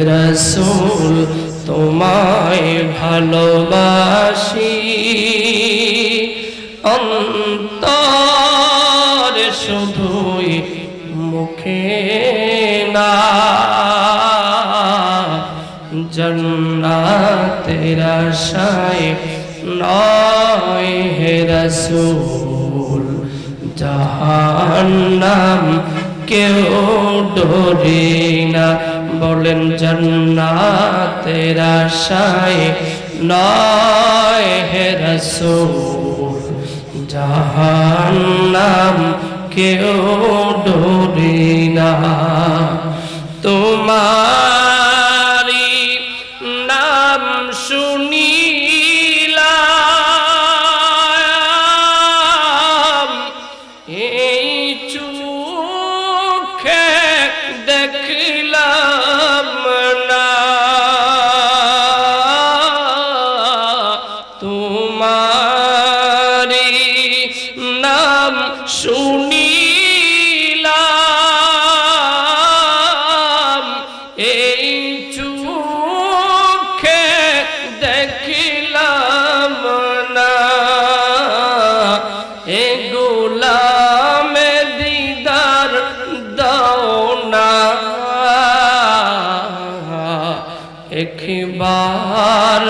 রাসূল তোমায় ভালোবাসি অন্তর শুধুই মুখে না জান্নাতের আশায় নয় হে রাসূল জাহান্নাম কেউ ডরে না বলেন জান্নাতের আশায় নয় হে রাসূল জাহান্নাম কেউ ডরে না তোমারি নাম শুনিলাম এই চোখে দেখলাম না তোমারি নাম শুনিলাম এই চোখে দেখলাম না এ গোলামে দিদার দাও না একবার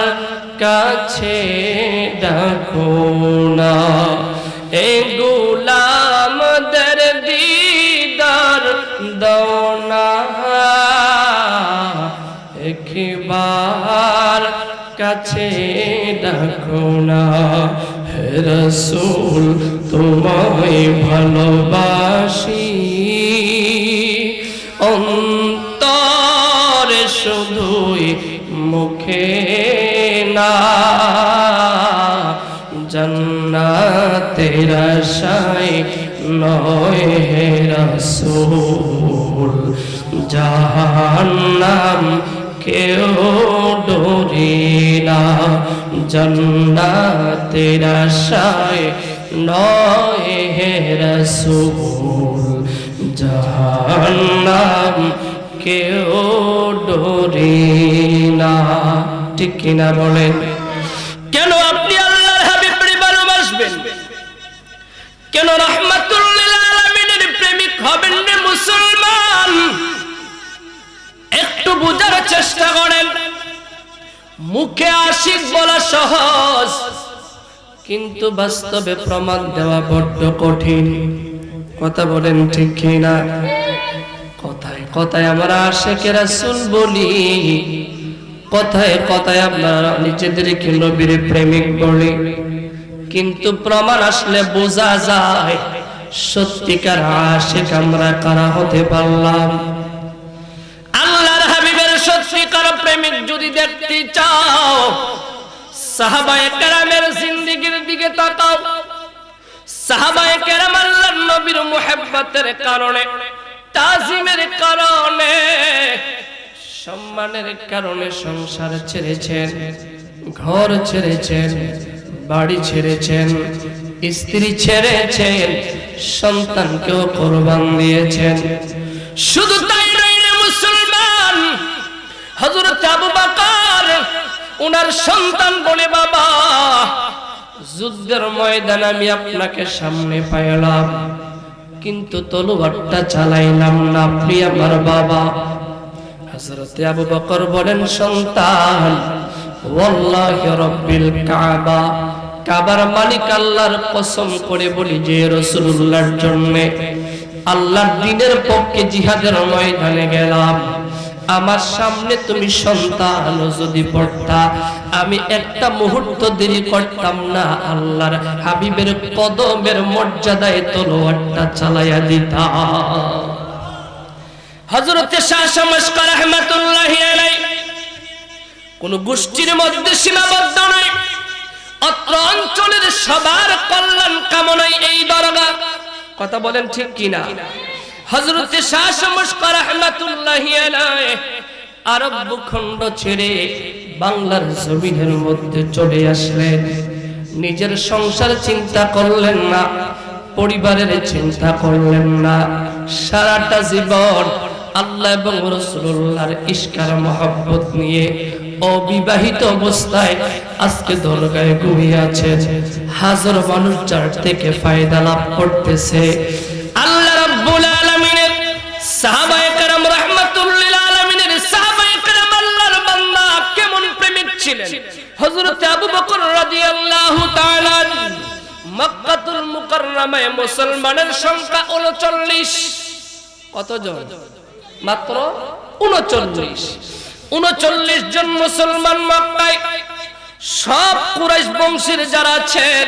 কাছে ডাকো না এ গোলামদের দিদার দাও না একবার কাছে ডাকো না হে রাসূল তোমায় ভালোবাসি অন্তরে শুধুই মুখে না জান্নাতের আশায় নয় হে রাসূল জাহান্নাম কেউ ডরে না জান্নাতের আশায় নয় হে রাসূল জাহান্নাম কেউ ডরে না ঠিক কিনা বলেন কেন আপনি আল্লাহর হাবিবের ভালোবাসবেন কেন রাহমাতুল লিল আলামিনের প্রেমিক হবেন না মুসলমান একটু বুঝার চেষ্টা করেন মুখে আশিক বলা সহজ কিন্তু বাস্তবে প্রমাণ দেওয়া বড্ড কঠিন কথা বলেন ঠিক কিনা কথায় কথায় আমরা আশিকে রাসূল বলি কথায় কথায় আপনারা নিজেদেরকে নবীর প্রেমিক বলি কিন্তু প্রমাণ আসলে বোঝা যায় সত্যিকার আশিক আমরা কারা হতে পারলাম আল্লাহর হাবিবের সত্যিকার প্রেমিক যদি দেখতে চাও সাহাবায়ে কেরামের জিন্দেগীর দিকে তাকাও সাহাবায়ে কেরাম আল্লাহর নবীর মুহাব্বতের কারণে তাজিমের কারণে সম্মানের কারণে সংসার ছেড়েছেন ঘর ছেড়েছেন বাড়ি ছেড়েছেন স্ত্রী ছেড়েছেন সন্তানকেও কুরবান দিয়েছেন শুধু তাই নয় রে মুসলমান হযরত আবু বকর ওনার সন্তান বলে বাবা যুদ্ধের ময়দানে আমি আপনাকে সামনে পাইলাম কিন্তু তলোয়ারটা চালাইলাম না আপনি আমার বাবা হযরত আবু বকর বলেন সন্তান ওয়াল্লাহি রাব্বিল কাবা কাবার মালিক আল্লাহর কসম করে বলি যে রাসূলুল্লাহর জন্য আল্লাহর দ্বীনের পক্ষে জিহাদের ময়দানে গেলাম আমার সামনে তুমি সন্তান যদি পড়তা আমি একটা মুহূর্ত দেরি করতাম না আল্লাহর হাবিবের কদমের মর্যাদায় তলোয়ারটা চালায়া দিতাম হযরত শাহ শামসকা রাহমাতুল্লাহি আলাইহি কোন গোষ্ঠীর মধ্যে সীমাবদ্ধ নয় অত্র অঞ্চলের সবার কল্যাণ কামনায় এই দরগা কথা বলেন ঠিক কিনা হযরত শাহ শামসকা রাহমাতুল্লাহি আলাইহি আরব ভূখণ্ড ছেড়ে বাংলার জমিনের মধ্যে চলে আসলেন নিজের সংসার চিন্তা করলেন না পরিবারের চিন্তা করলেন না সারাটা জীবন আল্লাহ এবং রাসূলুল্লাহর ইশকার মহব্বত নিয়ে অবিবাহিত অবস্থায় আজকে দরগায় ঘুমিয়ে আছে। হাজার মানুষ যার থেকে ফায়দা লাভ করতেছে। আল্লাহ রাব্বুল আলামিনের সাহাবায়ে কেরাম রাহমাতুল লিল আলামিনের সাহাবায়ে কেরাম আল্লাহর বান্দা কেমন প্রেমিক ছিলেন। হযরত আবু বকর রাদিয়াল্লাহু তাআলা মক্কাতুল মুকাররমায় মুসলমানের সংখ্যা 39। কতজন? মাত্র 39 জন মুসলমান মক্কায়। সব কুরাইশ বংশের যারা আছেন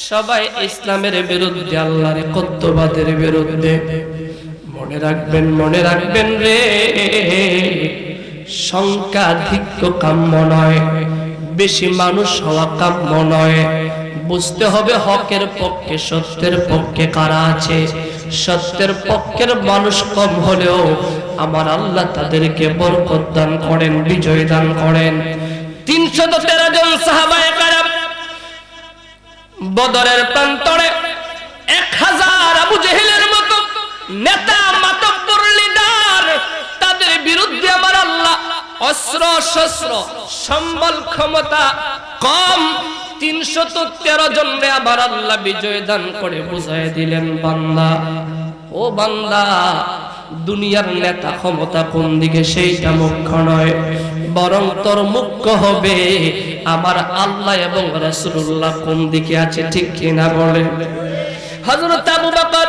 সবাই ইসলামের বিরুদ্ধে, আল্লাহর কর্তব্যের বিরুদ্ধে। মনে রাখবেন রে, সংখ্যাধিক্য কাম্য নয়, বেশি মানুষ হওয়া কাম্য নয়। বুঝতে হবে হকের পক্ষে, সত্যের পক্ষে কারা আছে। সত্যের পক্ষের মানুষ কম হলেও আমার আল্লাহ তাদেরকে বরকত দান করেন, বিজয় দান করেন। 313 জন সাহাবায়ে কেরাম বদরের প্রান্তরে 1000 আবু জেহেলের মতো নেতা মাতব্বর লিডার, তাদের বিরুদ্ধে আমার আল্লাহ অস্ত্র শস্ত্র সম্বল ক্ষমতা কম 313 জনরে আবার আল্লাহ বিজয় দান করে বুঝায় দিলেন, বান্দা ও বান্দা, দুনিয়ার নেতা ক্ষমতা কোন দিকে সেইটা মুখ্য নয়, বরং তোর মুখ্য হবে আমার আল্লাহ এবং রাসূলুল্লাহ কোন দিকে আছে। ঠিক কিনা বলেন? হযরত আবু বকর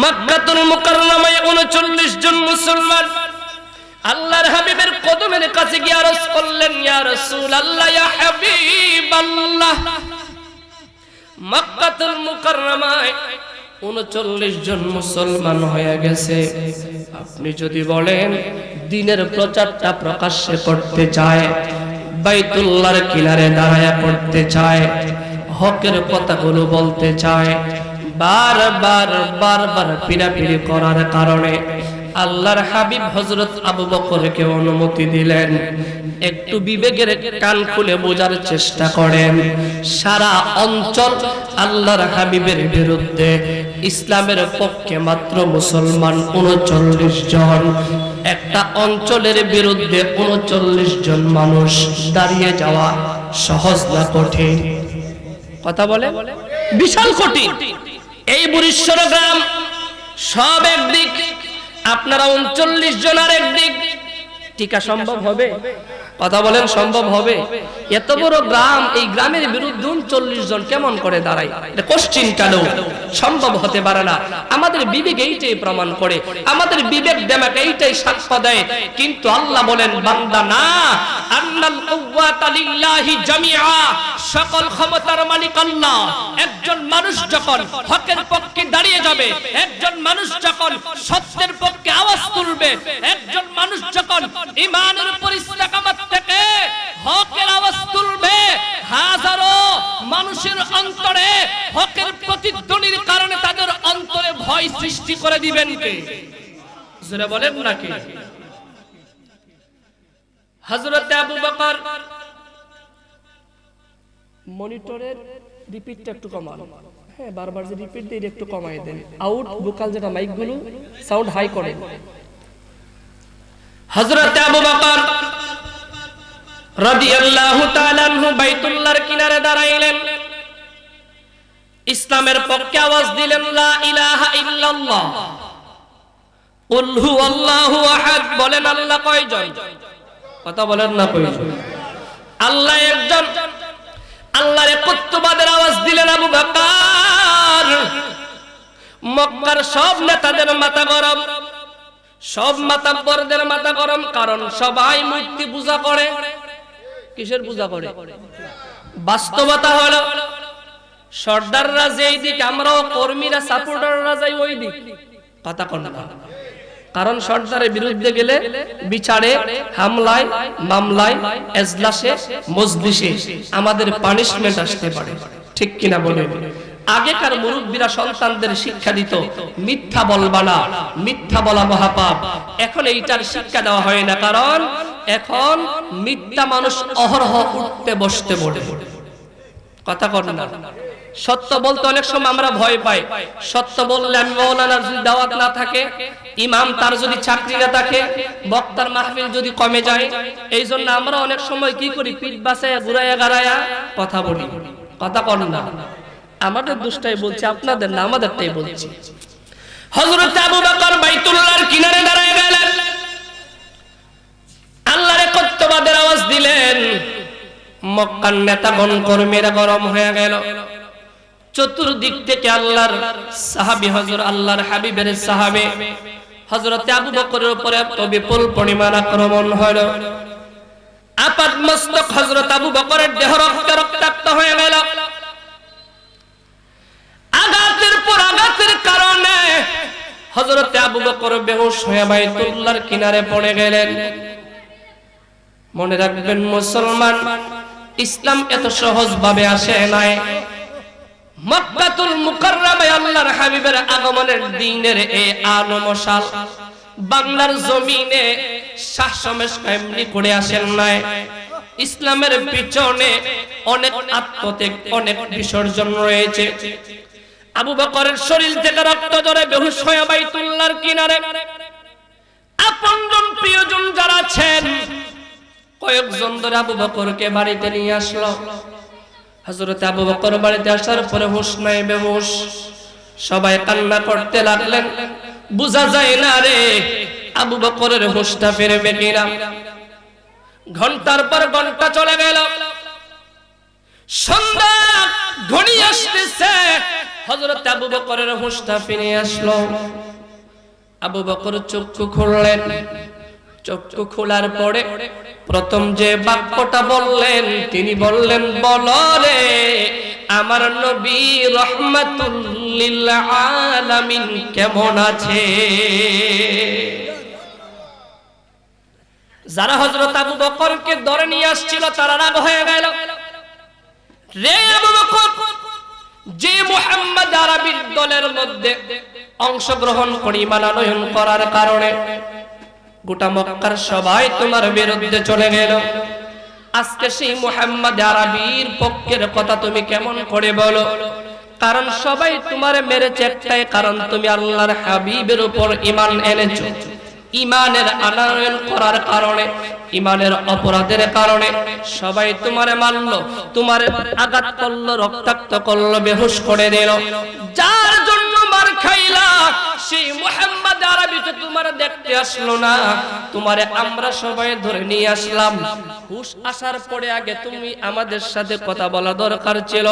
মক্কাতুল মুকাররমায় 39 জন মুসলমান আল্লাহর হাবিবের কদমের কাছে গিয়ে আরজ করলেন, ইয়া রাসূলুল্লাহ, ইয়া হাবিবাল্লাহ, মক্কাতুল মুকাররমায় 39 জন মুসলমান হয়ে গেছে। আপনি যদি বলেন দ্বীনের প্রচারটা প্রকাশ্যে করতে চায়, বাইতুল্লাহর কিনারে দাঁড়ায়া করতে চায়, হকের কথাগুলো বলতে চায়, বারবার পিড়াপিড়ি করার কারণে আল্লাহর হাবিব হযরত আবু বকরকে অনুমতি দিলেন, একটু বিবেকের কান খুলে বোঝার চেষ্টা করেন। সারা অঞ্চল আল্লাহর হাবিবের বিরুদ্ধে, ইসলামের পক্ষে মাত্র মুসলমান 39 জন। একটা অঞ্চলের বিরুদ্ধে 39 জন মানুষ দাঁড়িয়ে যাওয়া সহজ না কঠিন? কথা বলে বিশাল কঠিন। এই বুড়িশ্বর গ্রাম সব একদিক, আপনারা 39 জন আর একদিক, টিকা সম্ভব হবে? কথা বলেন, সম্ভব হবে? এত বড় গ্রাম, এই গ্রামের বিরুদ্ধে 39 জন কেমন করে দাঁড়ায়? এটা কোশ্চিন কালেও সম্ভব হতে পারে না। আমাদের বিবেক এইটাই প্রমাণ করে, আমাদের বিবেক দেমাক এইটাই সাক্ষ্য দেয়। কিন্তু আল্লাহ বলেন, বান্দা না, আন্নাল কুওয়াতা লিল্লাহি জামিআ, সকল ক্ষমতার মালিক আল্লাহ। একজন মানুষ যখন হকের পক্ষে দাঁড়িয়ে যাবে, একজন মানুষ যখন সত্যের পক্ষে আওয়াজ তুলবে, একজন মানুষ যখন ঈমানের উপর ইস্তেকামত থেকে হকের আওয়াজ তুলবে, হাজারো মানুষের অন্তরে হকের প্রতিধ্বনির কারণে তাদের অন্তরে ভয় সৃষ্টি করে দিবেন কে? যারা বলেন নাকি? হযরত আবু বকর, মনিটরের রিপিটটা একটু কমান। হ্যাঁ, বারবার যে রিপিট দিয়ে একটু কমাই দেন। আউট ভোকাল যেটা মাইকগুলো সাউন্ড হাই করেন। হযরত আবু বকর রাদিয়াল্লাহু তাআলা আনহু বাইতুল্লাহর কিনারে দাঁড়াইলেন, ইসলামের পক্ষে আওয়াজ দিলেন, লা ইলাহা ইল্লাল্লাহ, কুল হুয়াল্লাহু আহাদ। বলেন আল্লাহ কয়জন? কথা বলেন না কয়জন? আল্লাহ একজন। আল্লাহর একত্ববাদের আওয়াজ দিলেন আবু বকর। মক্কার সব নেতাদের মাথা গরম, সব মাতাব্বরদের মাথা গরম, কারণ সবাই মূর্তি পূজা করে। কিসের পূজা করে? বাস্তবতা হলো সর্দাররা যেই দিক, আমরাও কর্মীরা সাপোর্টাররা যাই ওই দিক। কথা কন না, কারণ সর্দারের বিরুদ্ধে গেলে বিচারে, হামলায়, মামলায়, এজলাসে, মজলিসে আমাদের পানিশমেন্ট আসতে পারে। ঠিক কিনা বলেন? আগেকার মুরব্বীরা সন্তানদের শিক্ষা দিত, মিথ্যা বলবা না, মিথ্যা বলা মহাপাপ। এখন এইটার শিক্ষা দেওয়া হয় না, কারণ এখন মিথ্যা মানুষ অহরহ উঠতে বসতে বলে। কথা কন না, সত্য বলতে অনেক সময় আমরা ভয় পাই। সত্য বললে আমি মাওলানার যদি দাওয়াত না থাকে, ইমাম তার যদি চাকরি না থাকে, বক্তার মাহফিল যদি কমে যায়, এই জন্য আমরা অনেক সময় কি করি, পিঠ বাঁচাইয়া ঘুরাইয়া গাড়াইয়া কথা বলি। কথা কন না, আমাদের দুষ্টাই বলছি, আপনাদের না, আমাদেরটাই বলছি। হযরত আবু বকর বাইতুল্লাহর কিনারে দাঁড়ায় গেলেন, আল্লাহর একত্ববাদের আওয়াজ দিলেন। মক্কার নেতাগণ কর্মীরা গরম হয়ে গেল। চতুর্দিক থেকে আল্লাহর সাহাবী, আল্লাহর হাবিবের সাহাবী হযরত আবু বকরের উপরে বিপুল পরিমাণ আক্রমণ হলো। আপাত মস্তক হযরত আবু বকরের দেহ রক্তাক্ত হয়ে গেল। আঘাতের পর আঘাতের কারণে হযরত আবু বকর বেহুশ হয়ে বাইতুল্লাহর কিনারে পড়ে গেলেন। মনে রাখবেন মুসলমান, ইসলাম এত সহজ ভাবে আসে নাই। মক্কাতুল মুকাররমায় আল্লাহর হাবিবের আগমনের দিনের এই আলো মশাল বাংলার জমিনে শাসমেশ এমনি করে আসেন নাই। ইসলামের পিছনে অনেক আত্মত্যাগ, অনেক বিসর্জন রয়েছে। আবু বকরের শরীর থেকে রক্ত ঝরে বেহুশ হয়ে বাইতুল্লাহর কিনারে আপনজন প্রিয়জন যারা আছেন কয়েকজন ধরে আবু বকরকে বাড়িতে নিয়ে আসলো। হযরত আবু বকর বাড়িতে আসার পরে হুঁশ নাই, বেহুশ। সবাই কান্না করতে লাগলেন। বুঝা যায় না রে আবু বকরের হুঁশটা ফিরবে কিনা। ঘন্টার পর ঘন্টা চলে গেল, সন্ধ্যা ঘনিয়ে আসতেছে। হযরত আবু বকরের হুঁশটা ফিরে আসলো। আবু বকর চক্ষু খুললেন। চক্ষু খোলার পরে প্রথম যে বাক্যটা বললেন, তিনি বললেন, বলো রে আমার নবী রাহমাতুল লিল আলামিন কেমন আছে? যারা হযরত আবু বকরকে ধরে নিয়ে আসছিল তারা রাগ হয়ে গেল। রে আবু বকর, যে মুহাম্মদ আরবির দলের মধ্যে অংশগ্রহণ করি মানানয়ন করার কারণে গোটা মক্কার সবাই তোমার বিরুদ্ধে চলে গেল, আজকে সেই মুহাম্মদ আরবির পক্ষের কথা তুমি কেমন করে বলো? কারণ সবাই তোমারে মেরেছে একটাই কারণ, তুমি আল্লাহর হাবিবের উপর ঈমান এনেছো। ঈমানের আনয়ন করার কারণে, ঈমানের অপরাধের কারণে সবাই তোমারে মারলো, তোমারে আঘাত করলো, রক্তাক্ত করলো, বেহুশ করে দিল। যার জন্য মার খাইলা সেই মুহাম্মদ আরবি তো তোমার দেখতে আসলো না, তোমারে আমরা সবাই ধরে নিয়ে আসলাম। হুশ আসার পরে আগে তুমি আমাদের সাথে কথা বলা দরকার ছিল,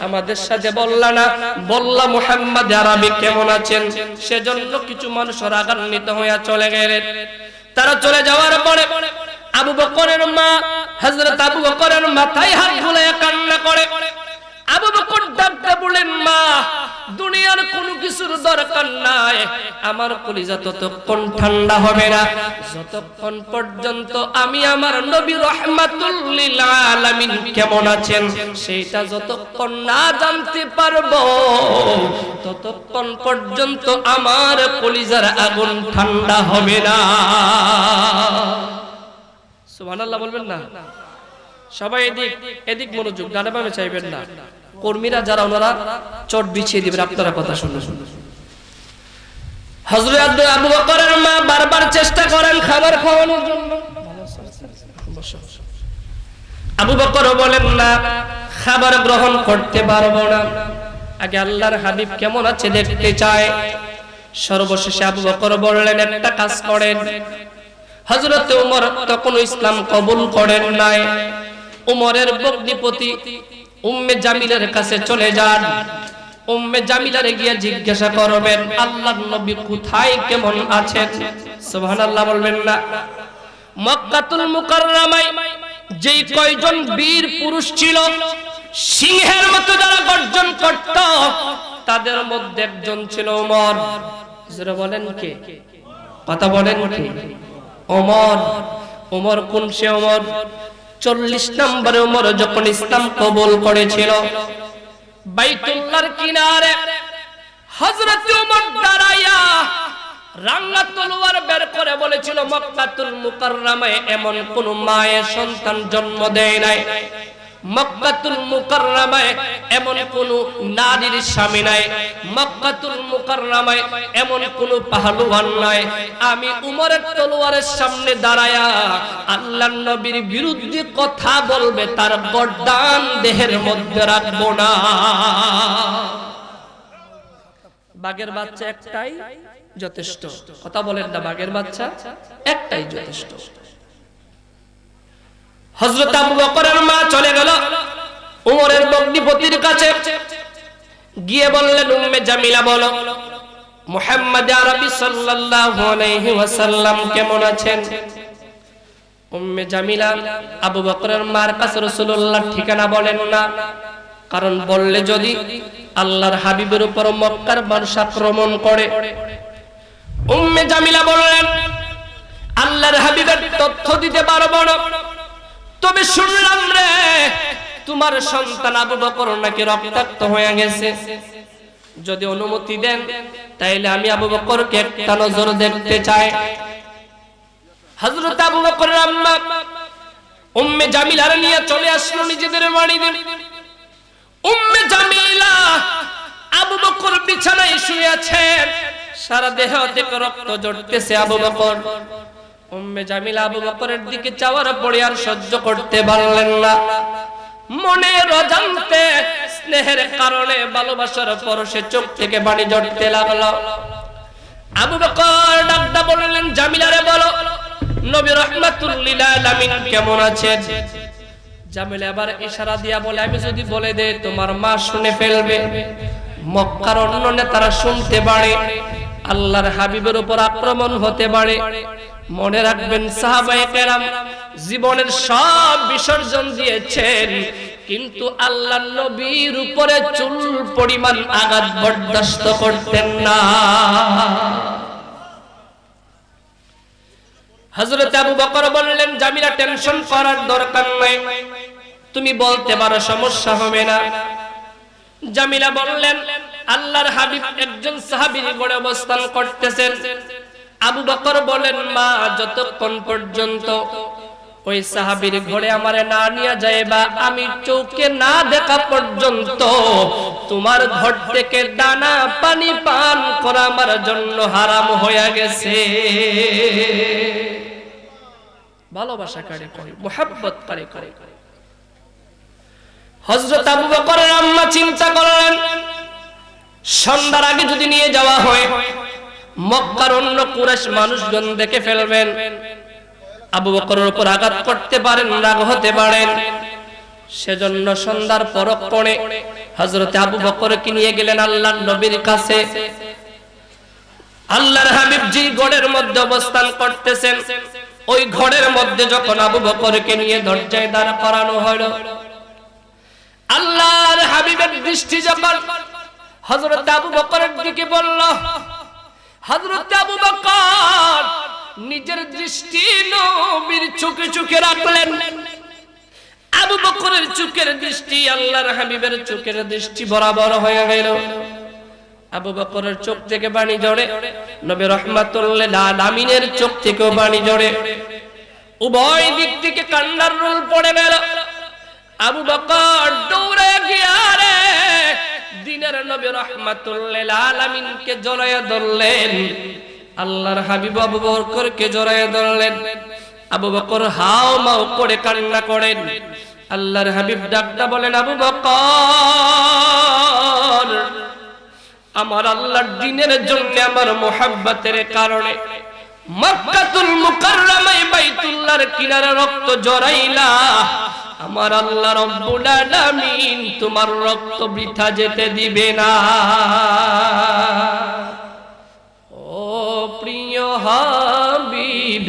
আমাদের সাথে বললা না, বললা মুহাম্মদ আরবি কেমন আছেন। সেজন্য কিছু মানুষ রাগান্বিত হয়ে চলে গেলেন। তারা চলে যাওয়ার পরে আবু বকরের মা হযরত আবু বকরের মাথায় হাত বুলাইয়া কান্না করে। আবু বকর ডাকতে বলেন, মা দুনিয়ার কোনো কিছুর দরকার নাই, আমার কলিজা ততক্ষণ ঠান্ডা হবে না যতক্ষণ পর্যন্ত আমি আমার নবী রাহমাতুল লিল আলামিন কেমন আছেন সেইটা যতক্ষণ না জানতে পারবো ততক্ষণ পর্যন্ত আমার কলিজার আগুন ঠান্ডা হবে না। সুবহানাল্লাহ বলবেন না? সবাই এদিক এদিক মনোযোগ, ডানে বামে চাইবেন না। কর্মীরা যারা ওনারা চট বিছিয়ে দিবেন, আপনারা কথা শুনুন। হযরত আবু বকরের মা বারবার চেষ্টা করেন খাবার খাওয়ানোর জন্য। আবু বকর বলেন, না খাবার গ্রহণ করতে পারবো না, আগে আল্লাহর হাবিব কেমন আছে দেখতে চায়। সর্বশেষে আবু বকর বললেন, একটা কাজ করেন। হযরত ওমর তখন ইসলাম কবুল করেন নাই। ওমরের ভগ্নিপতি উম্মে জামিলের কাছে চলে যান। উম্মে জামিলারে গিয়ে জিজ্ঞাসা করবেন আল্লাহর নবী কোথায়, কেমন আছেন। সুবহানাল্লাহ বলবেন না? মক্কাতুল মুকাররমায় যেই কয়জন বীর পুরুষ ছিল সিংহের মতো যারা গর্জন করত তাদের মধ্যে একজন ছিল ওমর। যারা বলেন কে? কথা বলেন কে? ওমর। ওমর কোন সে ওমর? 40 নম্বরে ওমর যখন ইসলাম কবুল করেছিল বাইতুল্লাহর কিনারে হযরত ওমর দাঁড়ায়া রাঙ্গা তলোয়ার বের করে বলেছিল, মক্কাতুল মুকাররমায় এমন কোন মায়ের সন্তান জন্ম দেয় নাই, মক্কাতুল মুকাররমায় এমন কোন নারীর স্বামী নাই, মক্কাতুল মুকাররমায় এমন কোন পাহলুয়ান নাই। আমি উমরের তলোয়ারের সামনে দাঁড়ায়া আল্লাহর নবীর বিরুদ্ধে কথা বলবে তার গর্দান দেহের মধ্যে রাখবো না। বাঘের বাচ্চা একটাই যথেষ্ট। কথা বলেন না, বাঘের বাচ্চা একটাই যথেষ্ট। হযরত আবু বকরের মা চলে গেল উমরের ভগ্নিপতির কাছে, গিয়ে বললেন, উম্মে জামিলা বলো মুহাম্মদ আরবি সাল্লাল্লাহু আলাইহি ওয়াসাল্লাম কেমন আছেন? উম্মে জামিলা আবু বকরের মার কাছে রাসূলুল্লাহর ঠিকানা বলেন না, কারণ বললে যদি আল্লাহর হাবিবের উপর মক্কার মানুষ আক্রমণ করে। উম্মে জামিলা বললেন, আল্লাহর হাবিবের তথ্য দিতে পারবো না, তবে শুনলাম রে তোমার সন্তান আবু বকর নাকি রক্তাক্ত হয়ে গেছে। যদি অনুমতি দেন তাইলে আমি আবু বকরকে একটা নজর দেখতে চাই। হযরত আবু বকরের আম্মা উম্মে জামিলার নিয়ে চলে আসলো নিজেদের বাড়িতে। উম্মে জামিলা আবু বকর বিছানায় শুয়ে আছেন, সারা দেহ থেকে রক্ত ঝরতেছে। আবু বকর উম্মে জামিলা আবু বকরের দিকে চাওয়ার পরে আর সহ্য করতে পারলেন না। মনের অজান্তে স্নেহের কারণে ভালোবাসার পরশে চোখ থেকে পানি ঝরতে লাগলো। আবু বকর ডাকটা বললেন, জামিলারে বলো নবী রাহমাতুল লিল আলামিন কেমন আছেন? জামিলা আবার ইশারা দিয়া বলে, আমি যদি বলে দেই তোমার মা শুনে ফেলবে, মক্কার অন্য নেতারা শুনতে পারে, আল্লাহর হাবিবের উপর আক্রমণ হতে পারে। মনে রাখবেন সাহাবায়ে কেরাম জীবনের সব বিসর্জন দিয়েছেন, কিন্তু আল্লাহর নবীর উপরে চুল পরিমাণ আঘাত বরদাস্ত করতেন না। হযরত আবু বকর বললেন, জামিলা টেনশন করার দরকার নাই, তুমি বলতে পারো, সমস্যা হবে না। জামিলা বললেন, আল্লাহর হাবিব একজন সাহাবীর ঘরে অবস্থান করতেছেন। আবু বকর বলেন, মা যতক্ষণ পর্যন্ত ওই সাহাবীর ঘরে আমারে না নিয়ে যাইবা, আমি চোখে না দেখা পর্যন্ত তোমার ঘর থেকে দানা পানি পান করা আমার জন্য হারাম হয়ে গেছে। ভালোবাসা করে করে, মুহাব্বত করে করে। হযরত আবু বকরের আম্মা চিন্তা করলেন, সন্ধ্যার আগে যদি নিয়ে যাওয়া হয় মক্কার অন্য কুরাইশ মানুষজন দেখে ফেলবেন, আবু বকরের উপর আঘাত করতে পারেন, রাগ হতে পারেন। সেজন্য সন্ধ্যার পরক্ষণে হযরত আবু বকরকে নিয়ে গেলেন আল্লাহর নবীর কাছে। আল্লাহর হাবিব যে ঘরের মধ্যে অবস্থান করতেছেন, ওই ঘরের মধ্যে যখন আবু বকরকে নিয়ে দরজায় দাঁড় করানো হলো, আল্লাহর হাবিবের দৃষ্টি যখন হযরত আবু বকরের দিকে বলল, হযরত আবু বকর নিজের দৃষ্টি নবীর চোখে চোখে রাখলেন। আবু বকরের চোখের দৃষ্টি আল্লাহর হাবিবের চোখের দৃষ্টি বরাবর হয়ে গেল। আবু বকরের চোখ থেকে পানি ঝরে, নবী রাহমাতুল লিল আলামিনের চোখ থেকেও পানি ঝরে, উভয় দিক থেকে কান্নার রোল পড়ে গেল। আবু বকর দৌড়ে গিয়ে রে দিনের নবী রাহমাতুল লিল আলামিনকে জড়ায়া ধরলেন। আল্লাহর হাবিব আবু বকরকে জড়ায়া ধরলেন। আবু বকর হাও মাও করে কান্না করেন। আল্লাহর হাবিব ডাকটা বলেন, আবু বকর, আমার আল্লাহর দ্বীনের জন্য আমার মুহাব্বতের কারণে মক্কাতুল মুকাররমায় বাইতুল্লাহর কিনারে রক্ত জড়াইলা, আমার আল্লাহ রব্বুল আলামিন তোমার রক্ত বৃথা যেতে দিবে না। ও প্রিয় হাবিব,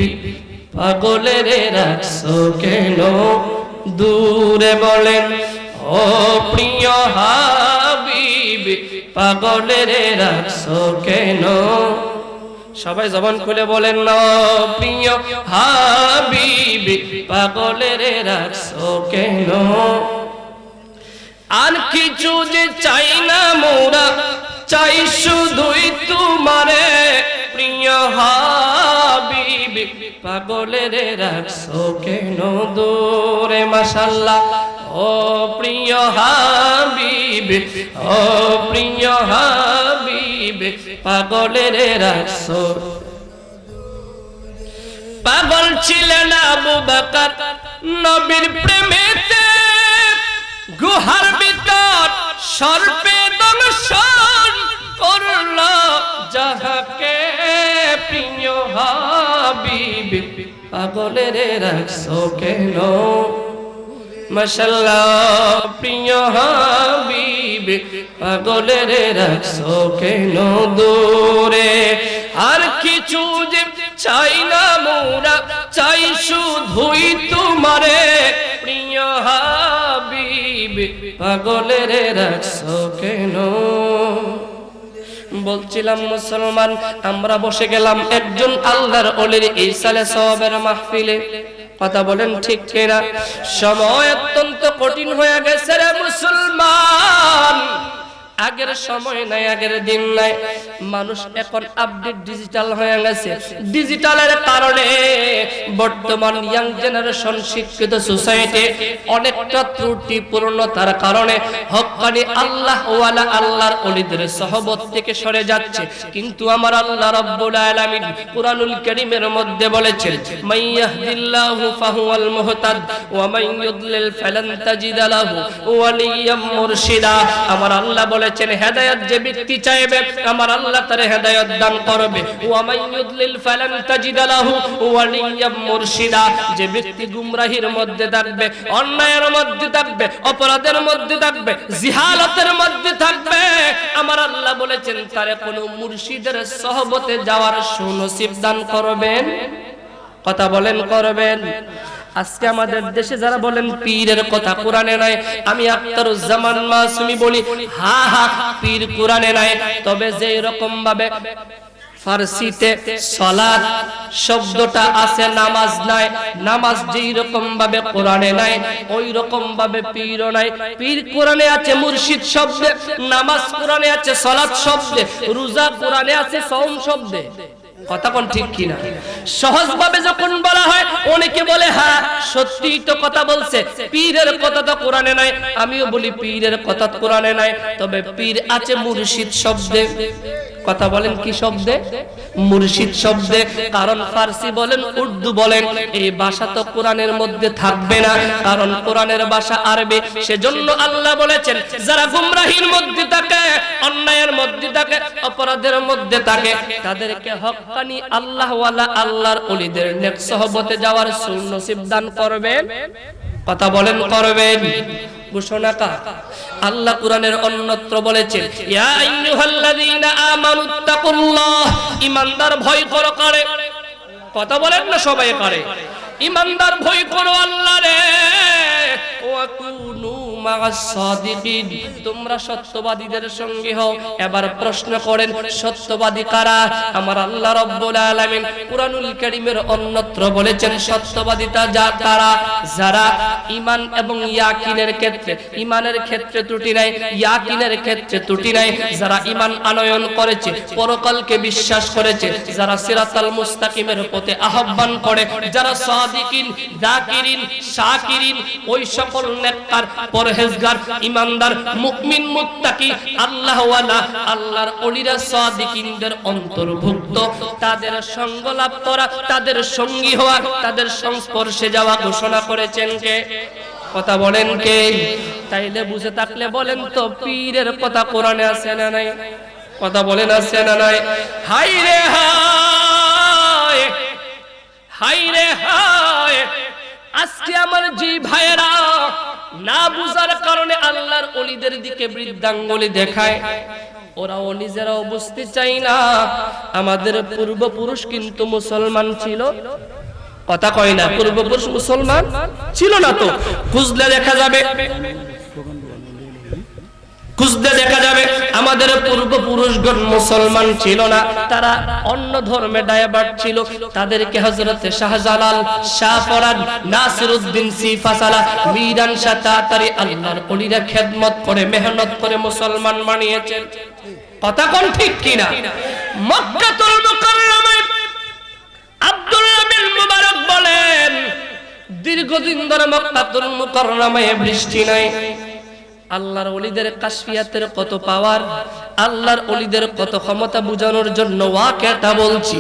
পাগলের রাখছো কেন দূরে বলেন? ও প্রিয় হাবিব, পাগলের রাখছো কেন? সবাই জবান খুলে বলেন না, প্রিয় হাবিব, পাগলের রাখছো কেন? আর কিছু যে চাই না মোরা, চাই শুধুই তোমারে প্রিয় হাবিব, পাগলের রাখছো কেন দূরে? মাশাআল্লাহ। ও ও প্রিয় হাবিব, ও প্রিয় হাবিব, পাগলের রাসূল। পাগল ছিলেন আবু বকর নবীর প্রেমেতে, গুহার ভিতর সর্পে দংশন করলো যাহাকে প্রিয় হাবিব, পাগলের রাখছো কেন? মাশাআল্লাহ প্রিয় হাবিব, পাগলের রাখছো কেন দূরে? আর কিছু যে চাই না মোরা, চাই শুধুই তোমারে প্রিয় হাবিব, পাগলের রাখছো কেন? বলছিলাম মুসলমান, আমরা বসে গেলাম একজন আল্লাহর ওলির ইসালে সওয়াবের মাহফিলে। কথা বলেন ঠিক কিনা? সময় অত্যন্ত কঠিন হয়ে গেছে রে মুসলমান। আগের সময় নাই, আগের দিন নাই। মানুষ এখন আপডেট ডিজিটাল হয়ে গেছে। ডিজিটালের কারণে বর্তমান ইয়াং জেনারেশন শিক্ষিত সোসাইটি অনেকটা ত্রুটিপূর্ণতার কারণে হক্কানি আল্লাহ ওয়ালা আল্লাহর ওলিদের সহবত থেকে সরে যাচ্ছে। কিন্তু আমার আল্লাহ রাব্বুল আলামিন কুরআনুল কারীমের মধ্যে বলেছেন, মাইয়াহদিল্লাহু ফাহুয়াল মুহতাদ ওয়া মান ইউদ্লিল ফালান তাজিদ লাহু ওয়ালিয়াম মুরশিদা। আমার আল্লাহ বলেছেন, হেদায়েত যে ব্যক্তি চাইবে আমার আল্লাহ তার হেদায়েত দান করবে। ওয়া মান ইউদ্লিল ফালান তাজিদ লাহু ওয়ালিয়াম মুরশিদা। যে ব্যক্তি গুমরাহির মধ্যে থাকবে, অন্যায়ের মধ্যে থাকবে, অপরাধের মধ্যে থাকবে, জিহালাতের মধ্যে থাকবে, আমার আল্লাহ বলেছেন তারে কোনো মুর্শিদের সহবতে যাওয়ার সুনসিব দান করবেন। কথা বলেন করবেন? আজকে আমাদের দেশে যারা বলেন পীরের কথা কোরআনে নাই, আমি আখতারুজ্জামান মাসুমি বলি, হা হা পীর কোরআনে নাই। তবে যে রকম ভাবে ফারসিতে সালাত শব্দটা আছে, নামাজ নাই, নামাজ যেই রকম ভাবে কোরআনে নাই ওই রকম ভাবে পীরও নাই। পীর কোরআনে আছে মুর্শিদ শব্দে, নামাজ কোরআনে আছে সালাত শব্দে, রোজা কোরআনে আছে সাওম শব্দে। কথা কোন ঠিক কিনা? সহজ ভাবে যখন বলা হয় অনেকে বলে হ্যাঁ সত্যি তো কথা বলছে, পীরের কথা তো কোরআনে নাই। আমিও বলি পীরের কথা কোরআনে নাই, তবে পীর আছে মুর্শিদ শব্দে। কথা বলেন কি শব্দে? মুর্শিদ শব্দে। কারণ ফারসি বলেন উর্দু বলেন এই ভাষা তো কোরআনের মধ্যে থাকবে না, কারণ কোরআনের ভাষা আরবি। সেজন্য আল্লাহ বলেছেন যারা গুমরাহির মধ্যে থাকে, অন্যায়ের মধ্যে থাকে, অপরাধের মধ্যে থাকে, তাদেরকে হক্কানি আল্লাহ ওয়ালা আল্লাহর ওলিদের নেক সহবতে যাওয়ার সুনসিব দান করবেন। কথা বলেন করবেন? ঘোষণা কা আল্লাহ কোরআনের অন্যত্র বলেছেন, ইয়া আইয়ুহাল্লাযীনা আমানুত্তাকুল্লাহ, ঈমানদার ভয় করো কারে? কথা বলেন না সবাই করে? ঈমানদার ভয় করো আল্লাহরে। ওয়া কুনু মা'আস সাদিকিন, তোমরা সত্যবাদীদের সঙ্গে হও। এবার প্রশ্ন করেন সত্যবাদী কারা? আমার আল্লাহ রাব্বুল আলামিন কুরআনুল কারীমের অন্যত্র বলেছেন সত্যবাদীতা যারা, যারা ঈমান এবং ইয়াকিনের ক্ষেত্রে, ঈমানের ক্ষেত্রে ত্রুটি নাই, ইয়াকিনের ক্ষেত্রে ত্রুটি নাই, যারা ঈমান আনয়ন করেছে, পরকালকে বিশ্বাস করেছে, যারা সিরাতাল মুস্তাকিমের পথে আহ্বান করে, যারা সাদিকিন, যাকিরিন, শাকিরিন, ওই সকল নেককার, পরহেজগার, ঈমানদার, মুমিন, মুত্তাকি, আল্লাহ ওয়ালা, আল্লাহর ওলিরা সাদিকিনদের অন্তর্ভুক্ত। তাদের সঙ্গ লাভ করা, তাদের সঙ্গী হওয়া, তাদের সংস্পর্শে যাওয়া ঘোষণা করেছেন কে? কথা বলেন কে? তাইলে বুঝে থাকলে বলেন তো পীরের কথা কোরআনে আছে না নাই? কথা বলেন আছে না নাই? হায় রে হায়, হায় রে হায়, আজকে আমার জি ভাইয়েরা না বুঝার কারণে আল্লাহর ওলিদের দিকে বৃদ্ধাঙ্গুলি দেখায়। ওরাও নিজেরাও বুঝতে চাই না আমাদের পূর্বপুরুষ কিন্তু মুসলমান ছিল। কথা কয় না? পূর্বপুরুষ মুসলমান ছিল না তো? খুঁজলে দেখা যাবে, খুঁজলে দেখা যাবে আমাদের পূর্বপুরুষগণ মুসলমান ছিল না, তারা অন্য ধর্মে ডায়াবার্ট ছিল। তাদেরকে হযরতে শাহজালাল, শাহ ফরাদ, নাসিরউদ্দিন সিফাসালা, মিরান শাহ তাতারি আল্লাহর ওলিরা খেদমত করে, মেহনত করে মুসলমান বানিয়েছেন। কথা কোন ঠিক কিনা? মক্কাতুল মুকাররমায় আব্দুল্লাহ বিন মুবারক বলেন দীর্ঘদিন ধরে মক্কাতুল মুকাররমায় বৃষ্টি নাই। আল্লাহর ওলিদের কাশফিয়াতের কত পাওয়ার, আল্লাহর ওলিদের কত ক্ষমতা বুঝানোর জন্য ওয়াকিয়াটা বলছি।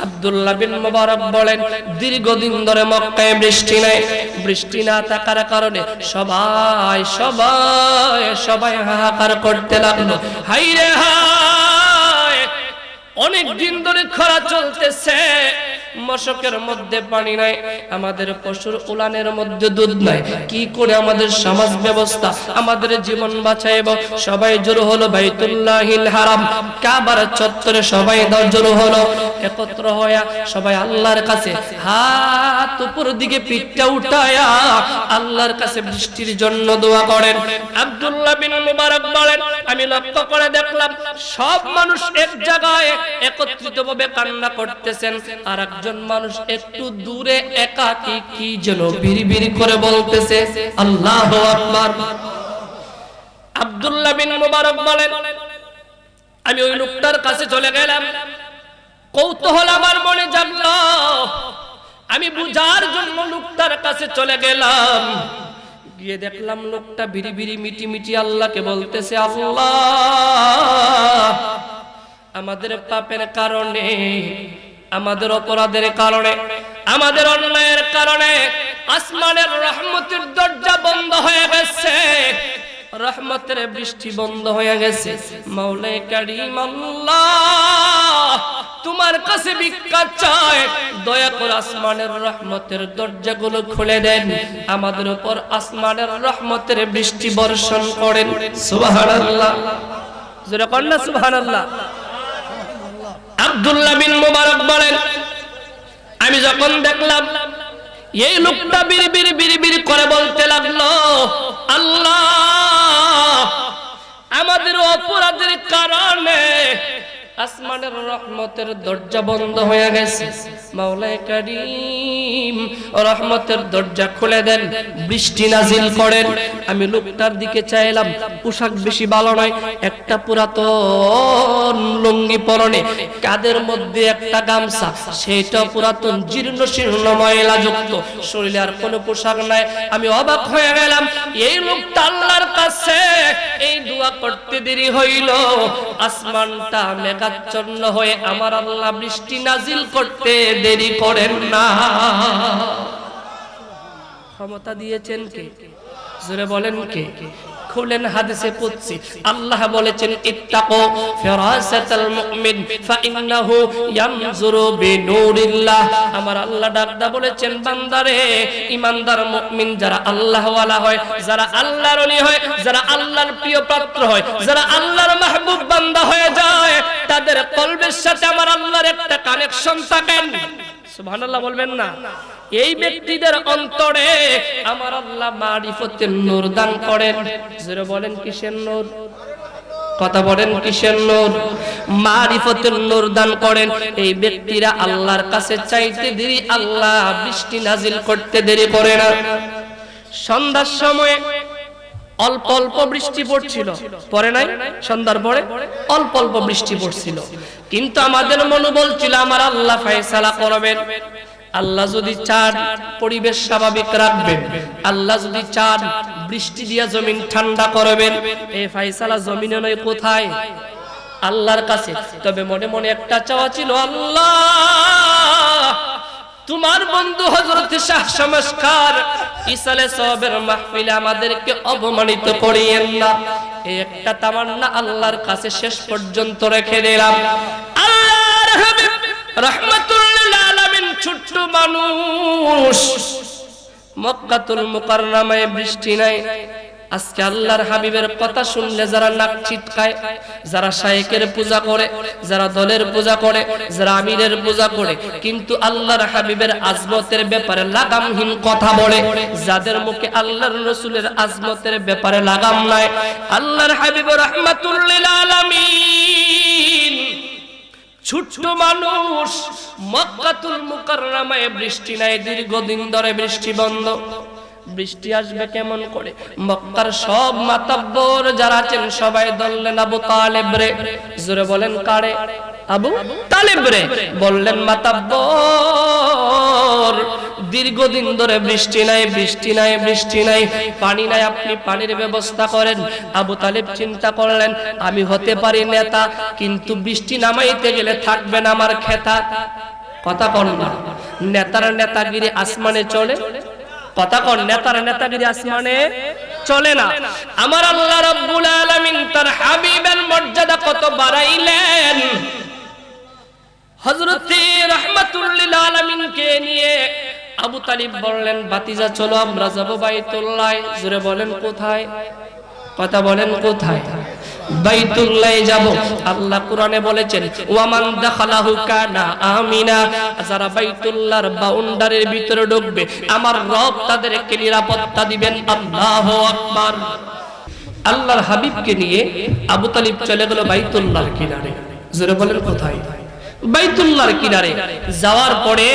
আব্দুল্লাহ বিন মুবারক বলেন, দীর্ঘদিন ধরে মক্কায় বৃষ্টি নাই। বৃষ্টি না থাকার কারণে সবাই হাহাকার করতে লাগলো, হায় রে হায়, অনেক দিন ধরে খরা চলতেছে, মশকের মধ্যে পানি নাই, আমাদের পশুর উলানের মধ্যে দুধ নাই, কি করে আমাদের সমাজ ব্যবস্থা, আমাদের জীবন বাঁচাইব? সবাই জড়ো হলো বাইতুল্লাহিল হারাম, কাবার চত্বরে সবাই জড়ো হলো। একত্র হয়ে সবাই আল্লাহর কাছে হাত উপর দিকে পিঠটা উঠায়া আল্লাহর কাছে বৃষ্টির জন্য দোয়া করেন। আব্দুল্লাহ বিন মুবারক বলেন, আমি লক্ষ্য করে দেখলাম সব মানুষ এক জায়গায় একত্রিতভাবে কান্না করতেছেন, আর একজন মানুষ একটু দূরে একাকী কি যেন বিড়বিড় করে বলতেছে, আল্লাহু আকবার। আব্দুল্লাহ বিন মুবারক বলেন, আমি ওই লোকটার কাছে চলে গেলাম, কৌতূহল আমার মনে জাগলো, আমি বুঝার জন্য লোকটার কাছে চলে গেলাম। গিয়ে দেখলাম লোকটা বিড়বিড়ি মিটি মিটি আল্লাহকে বলতেছে, আল্লাহ, আমাদের পাপের কারণে, আমাদের অপরাধের কারণে, আমাদের অন্যায়ের কারণে আসমানের রহমতের দরজা বন্ধ হয়ে গেছে, রহমতের বৃষ্টি বন্ধ হয়ে গেছে। মাওলায়ে কারীম আল্লাহ, তোমার কাছে ভিক্ষা চাই, দয়া করে আসমানের রহমতের দরজাগুলো খুলে দেন, আমাদের উপর আসমানের রহমতের বৃষ্টি বর্ষণ করেন। সুবহানাল্লাহ, জোরে বলেন না সুবহানাল্লাহ। আব্দুল্লাহ বিন মুবারক বলেন, আমি যখন দেখলাম এই লোকটা বিড়বিড় করে বলতে লাগলো, আল্লাহ, আমাদের অপরাধের কারণে আসমানের রহমতের দরজা বন্ধ হয়ে গেছে, মাওলায়ে কারীম রহমতের দরজা খুলে দেন, বৃষ্টি নাজিল করেন। আমি লোকটার দিকে চাইলাম, পোশাক বেশি ভালো নয়, একটা পুরাতন লুঙ্গি পরনে, কাদের মধ্যে একটা গামছা, সেটা পুরাতন জীর্ণ শীর্ণ ময়লা যুক্ত, শরীরে আর কোনো পোশাক নাই। আমি অবাক হয়ে গেলাম, এই লোকটা আল্লাহর কাছে এই দোয়া করতে দেরি হইল, আসমানটা মেঘাচ্ছন্ন হয়ে আমার আল্লাহ বৃষ্টি নাজিল করতে দেরি করেন না। ক্ষমতা দিয়েছেন কে? জোরে বলেন কে? খুলেন হাদিসে কুদসি, আল্লাহ বলেছেন, ইত্তাকু ফিরাসাতাল মুমিন ফাইন্নাহু ইয়ানজুরু বিনুরিল্লাহ। আমার আল্লাহ ডাকদা বলেছেন, বান্দারে, ঈমানদার মুমিন যারা আল্লাহ ওয়ালা হয়, যারা আল্লাহর ওলি হয়, যারা আল্লাহর প্রিয় পাত্র হয়, যারা আল্লাহর মাহবুব বান্দা হয়ে যায়, তাদের কলবের সাথে আমার আল্লাহর একটা কানেকশন থাকে। সুবহানাল্লাহ বলবেন না? এই ব্যক্তিদের অন্তরে আমার আল্লাহ মারিফতের নূর দান করেন। যারা বলেন কিসের নূর? কথা বলেন কিসের নূর? মারিফতের নূর দান করেন। এই ব্যক্তিরা আল্লাহর কাছে চাইতে দেরি, আল্লাহ বৃষ্টি নাজিল করতে দেরি করে না। সন্ধ্যার সময় অল্প অল্প বৃষ্টি পড়ছিল, পরে নাই, সন্ধ্যার পরে অল্প অল্প বৃষ্টি পড়ছিল, কিন্তু আমাদের মনোবল ছিল আমার আল্লাহ ফয়সালা করবেন। আল্লাহ যদি চান পরিবেশ স্বাভাবিক রাখবেন, আল্লাহ যদি চান বৃষ্টি দিয়া জমিন ঠান্ডা করবেন, এই ফয়সালা জমিনে নয়, কোথায়? আল্লাহর কাছে। তবে মনে মনে একটা চাওয়া ছিল, আল্লাহ, তোমার বন্ধু হযরত শাহ শমশকার ইসালে সওয়াবের মাহফিলে আমাদেরকে অপমানিত করিয়েন না, এই একটা তামান্না আল্লাহর কাছে শেষ পর্যন্ত রেখে দিলাম। আল্লাহর হাবিব রাহমাতুল লিল আলামিন, ছোট্ট মানুষ, মক্কাতুল মুকাররমায় বৃষ্টি নাই। আজকে আল্লাহর হাবিবের কথা শুনলে যারা নাক ছিটকায়, যারা শায়েখের পূজা করে, যারা দলের পূজা করে, যারা আমিরের পূজা করে, কিন্তু আল্লাহর হাবিবের আজমতের ব্যাপারে লাগামহীন কথা বলে, যাদের মুখে আল্লাহর রাসূলের আজমতের ব্যাপারে লাগাম নাই, আল্লাহর হাবিব রাহমাতুল লিল আলামিন, ছোট্ট মানুষ, মক্কাতুল মুকাররমায় বৃষ্টি নাই, দীর্ঘদিন ধরে বৃষ্টি বন্ধ। বৃষ্টি আসবে কেমন করে? মক্কার সব মাতাব্বর যারা আছেন সবাই বললেন, আবু তালেব রে। জোরে বলেন, কারে? আবু তালেব রে। বললেন, মাতাব্বর, দীর্ঘদিন ধরে বৃষ্টি নাই, বৃষ্টি নাই, বৃষ্টি নাই, পানি নাই, আপনি পানির ব্যবস্থা করেন। আবু তালেব চিন্তা করলেন, আমি হতে পারি নেতা, কিন্তু বৃষ্টি নামাইতে গেলে থাকবে না আমার খেতা। কথা কন না, নেতার নেতাগিরি আসমানে চলে? কথা কন, নেতার নেতাগিরি আসমানে চলে না। আমার আল্লাহ রাব্বুল আলামিন তার হাবিবের মর্যাদা কত বাড়াইলেন। হযরত রাহমাতুল লিল আলামিনকে নিয়ে আবু তালিব বললেন, ভাতিজা চলো আমরা যাব বাইতুল্লাহ। জোরে বলেন কোথায়? কথা বলেন কোথায়? বাইতুল্লাহ যাব। আল্লাহ কোরআনে বলেছেন, ওয়ামান দাখালাহু কানা আমিনা, যারা বাইতুল্লাহর বাউন্ডারির ভিতরে ঢুকবে আমার রব তাদেরকে নিরাপত্তা দিবেন। আল্লাহু আকবার। আল্লাহর হাবিবকে নিয়ে আবু তালিব চলে গেল বাইতুল্লাহর কিনারে। জোরে বলেন কোথায়? বাইতুল্লাহর কিনারে যাওয়ার পরে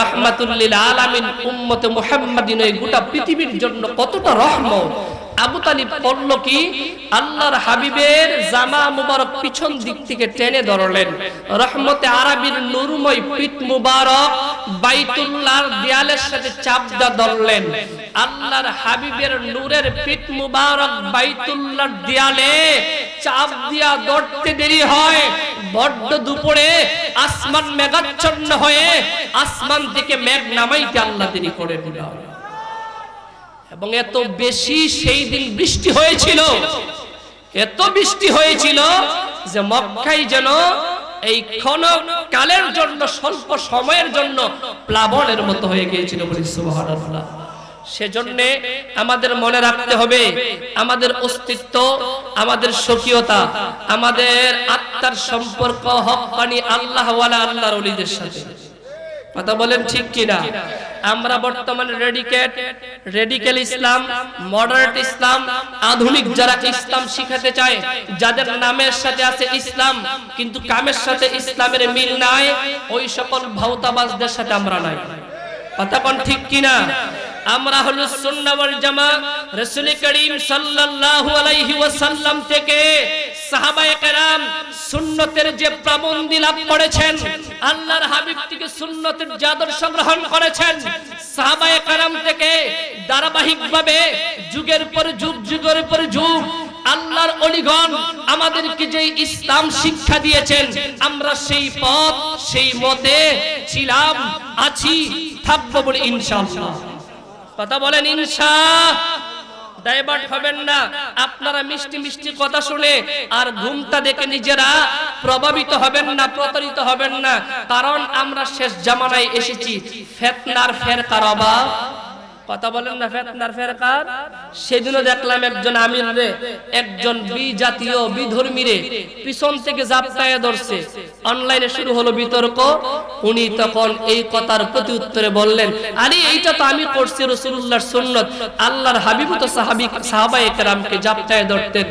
রাহমাতুল লিল আলামিন উম্মতে মুহাম্মাদিন এই গোটা পৃথিবীর জন্য কতটা রহমত। আবু তালিব পড়ল কি, আল্লাহর হাবিবের জামা মুবারক পিছন দিক থেকে টেনে ধরলেন, রহমতে আরবির নূরময় পিঠ মুবারক বাইতুল্লাহর দেয়ালের সাথে চাপ দিয়ে ধরলেন। আল্লাহর হাবিবের নূরের পিঠ মুবারক বাইতুল্লাহর দেয়ালে চাপ দিয়া ধরতে দেরি হয়। বড্ড দুপুরে আসমান মেঘাচ্ছন্ন হয়ে আসমান থেকে মেঘ নামাইতে আল্লাহ দেরি করে দিল, এবং এত বেশি সেই দিন বৃষ্টি হয়েছিল, এত বৃষ্টি হয়েছিল যে মক্কায় যেন এই ক্ষণকালের জন্য, স্বল্প সময়ের জন্য প্লাবনের মতো হয়ে গিয়েছিল। বলি সুবহানাল্লাহ। সেজন্য আমাদের মনে রাখতে হবে আমাদের অস্তিত্ব, আমাদের স্বকীয়তা, আমাদের আত্মার সম্পর্ক হক্কানি আল্লাহওয়ালা আল্লাহর ওলিদের সাথে। কথা বলেন ঠিক কিনা? আমরা বর্তমানে রেডিক্যাল ইসলাম, মডারেট ইসলাম, আধুনিক যারা ইসলাম শিখাতে চায়, যাদের নামের সাথে আছে ইসলাম কিন্তু কামের সাথে ইসলামের মিল নাই, ওই সকল ভাওতাবাজদের সাথে আমরা নাই। কথা কোন ঠিক কিনা? আমরা হলো সুন্নাহ ওয়াল জামাত। রাসূল করিম সাল্লাল্লাহু আলাইহি ওয়াসাল্লাম থেকে সাহাবায়ে কেরাম সুন্নতের যে প্রবন্ধি লাভ করেছেন, আল্লাহর হাবিব থেকে সুন্নতের যে আদর্শ গ্রহণ করেছেন, সাহাবায়ে কেরাম থেকে ধারাবাহিকভাবে যুগের পর যুগ, যুগের পর যুগ আল্লাহর ওলিগণ আমাদেরকে যে ইসলাম শিক্ষা দিয়েছেন, আমরা সেই পথ, সেই মতে ছিলাম, আছি, থাকবো বলে ইনশাআল্লাহ। কথা বলেন ইনশাআল্লাহ। ডাইভার্ট হবেন না। আপনারা মিষ্টি মিষ্টি কথা শুনে আর ঘুমটা দেখে নিজেরা প্রভাবিত হবেন না, প্রতারিত হবেন না। কারণ আমরা শেষ জামানায় এসেছি, ফিতনার ফেরকার অভাব। কথা বলেন না, ফিতনার ফেরকার। সেদিনও দেখলাম একজন আমিরে, একজন বিজাতীয় বিধর্মীরে পিছন থেকে জাপটায় ধরছে। অনলাইনে শুরু হলো বিতর্ক। উনি তখন এই কথার প্রতি উত্তরে বললেন, আরে এইটা তো আমি করছি রাসূলুল্লাহর সুন্নাত। আল্লাহর হাবিব তো সাহাবায়ে কেরামকে জাপটায় ধরতেন।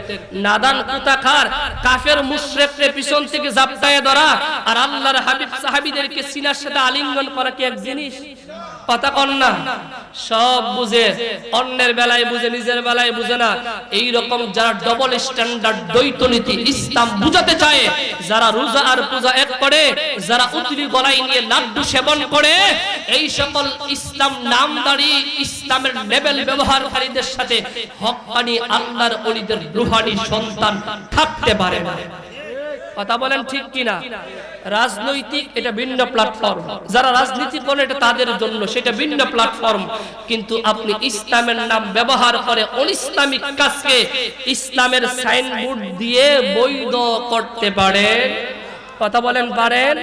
নাদান কুতাকার কাফের মুশরিকরে পিছন থেকে জাপটায় ধরা আর আল্লাহর হাবিব সাহাবীদেরকে সিনার সাথে আলিঙ্গন করা কি এক জিনিস? কথা কন না। সব বুঝে, অন্যের বেলায় বুঝে, নিজের বেলায় বুঝে না। এই রকম যারা ডবল স্ট্যান্ডার্ড দ্বৈত নীতি ইসলাম বুঝাতে চায়, যারা রোজা আর পূজা এক করে, যারা উতরি গলায় নিয়ে লাড্ডু সেবন করে, এই সকল ইসলাম নামদারি ইসলামের লেভেল ব্যবহারকারীদের সাথে হক্কানি আল্লাহর ওলিদের রূহানি সন্তান থাকতে পারে না। কথা বলেন ঠিক কিনা? রাজনৈতিক এটা ভিন্ন প্ল্যাটফর্ম, যারা রাজনীতি করে এটা তাদের জন্য, সেটা ভিন্ন প্ল্যাটফর্ম। কিন্তু আপনি ইসলামের নাম ব্যবহার করে অনিসলামিক কাজকে ইসলামের সাইনবোর্ড দিয়ে বৈধ করতে পারেন। কথা বলেন পারেন?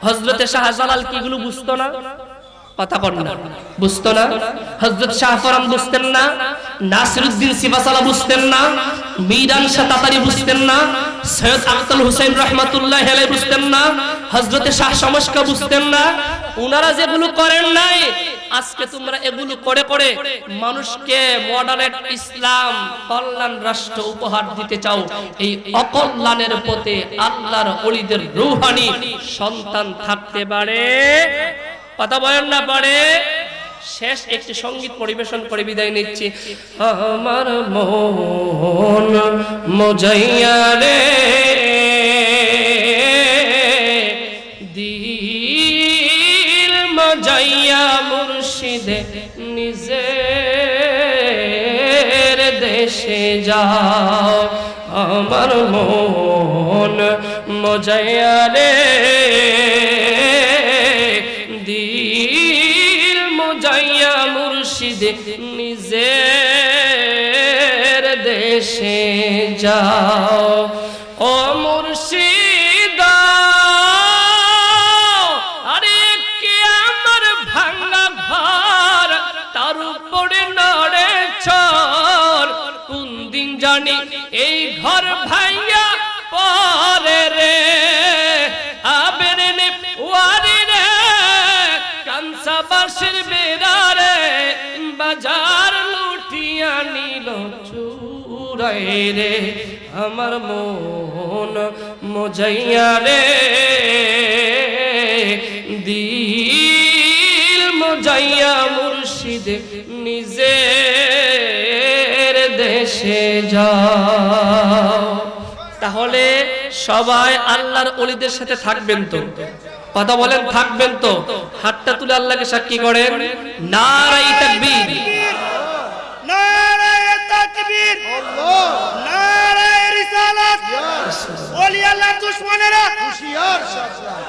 হযরতে শাহজালাল কি এগুলো বুঝতো না? কথা বলেন না, বুঝতো না? হযরত শাহফরান বুঝতেন না? নাসিরউদ্দিন সিবাসালা বুঝতেন না? মিরান শাহ তাতারি বুঝতেন না? সৈয়দ আখতাল হুসাইন রাহমাতুল্লাহি আলাইহি বুঝতেন না? হযরতে শাহ শমশকা বুঝতেন না? উনারা যেগুলো করেন নাই, আজকে তোমরা এগুলো করে করে মানুষকে মডারেট ইসলাম, কল্যাণ রাষ্ট্র উপহার দিতে চাও। এই অকল্যাণের পথে আল্লাহর ওলিদের রূহানি সন্তান থাকতে পারে? কথা বলেন না পারে? শেষ একটি সঙ্গীত পরিবেশন করে বিদায় নিচ্ছি। আমার মন মজাইয়া রে দিল মজাইয়া মুর্শিদ দেশে যাও আমার মন মজাইয়া রে দিল মজাইয়া মুর্শিদ নিজের দেশে যাও ও মুর্শিদ আরে কি আমার ভাঙা ঘর তার উপরে নড়ে চর কোন দিন জানি এই ঘর ভাইয়া পরে রে আবেরে নে ওয়ারি রে কাঞ্চা বাঁশের বেড়া রে বাজার লুটিয়া নিল চুরাই রে আমার মন মজাইয়া রে দিল মজাইয়া মুর্শিদ নিজের দেশে যাও। তাহলে সবাই আল্লাহর ওলিদের সাথে থাকবেন তো? কথা বলেন, থাকবেন তো? হাতটা তুলে আল্লাহকে সাক্ষী করেন। নারায়ে তাকবীর, নারায়ে তাকবীর, নারায়ে রিসালাত। ওলি আল্লাহর দুশমনেরা হুঁশিয়ার।